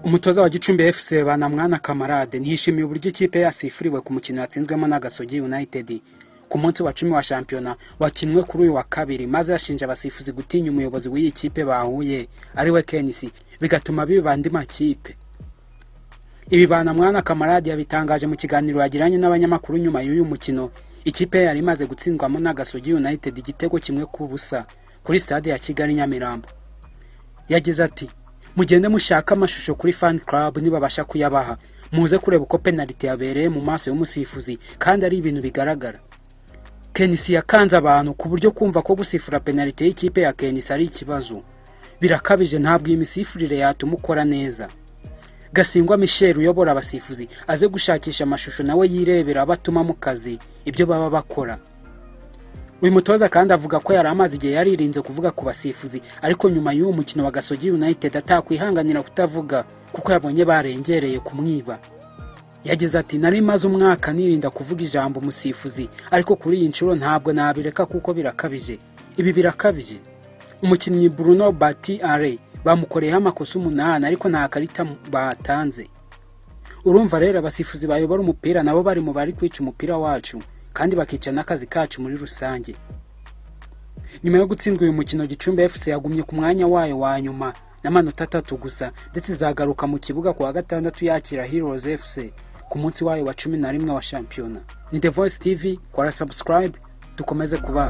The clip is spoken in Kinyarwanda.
Umutoza wa Gicumbi FC banamwana kamarade ntishimiye uburyo ikipe yasifuriwe ku mukino yatsinzwemo n'Agasogi United ku munsi wa 10 wa shampiyona wakinwe kuri uyu wa kabiri, maze yashinja abasifuzi gutinya umuyobozi w'iyi kipe bahuye ari we KNC, bigatuma bibandi makipe. Ibi banamwana kamarade yabitangaje mu kiganiro yagiranye n'abanyamakuru nyuma y'uyu mukino. Ikipe yari imaze gutsindwamo n'Agasogi United igitego kimwe ku busa kuri stade ya Kigali Nyamirambo. Yagize ati: mugende mushaka amashusho kuri fan club nibabasha kuyabaha, muze kureba uko penalite yabereye mu maso y'umusifuzi kandi ari ibintu bigaragara. KNC yakanze abantu ku buryo kumva ko gusifura penalite y'ikipe ya KNC ari ikibazo. Birakabije, ntabwo imisifurire yatuma ukora neza. Gasingwa Michel uyobora abasifuzi aze gushakisha amashusho nawe yirebera abatuma mu kazi ibyo baba bakora. Uyu mutoza kandi avuga ko yari amaze igihe yaririnze kuvuga ku basifuzi, ariko nyuma y'uwo mukino wa Gasogi United atakwihanganira kutavuga kuko yabonye barengereye kumwiba. Yagize ati: nari maze umwaka nirinda kuvuga ijambo umusifuzi, ariko kuri iyi nshuro ntabwo nabireka kuko birakabije. Ibi birakabije. Umukinnyi Bruno batinya bamukoreyeho amakosa 8 ariko nta karita batanze. Urumva rero abasifuzi bayobora umupira nabo bari mu bari kwica umupira wacu kandi bakica n'akazi kacu muri rusange. Nyuma yo gutsindwa uyu mukino, Gicumbi FC yagumye ku mwanya wayo wa nyuma n'amanota 3 gusa, ndetse izagaruka mu kibuga ku wa gatandatu yakira Heroes FC ku munsi wayo wa 11 wa shampiyona. Ni The Voice TV, kora subscribe dukomeze kuba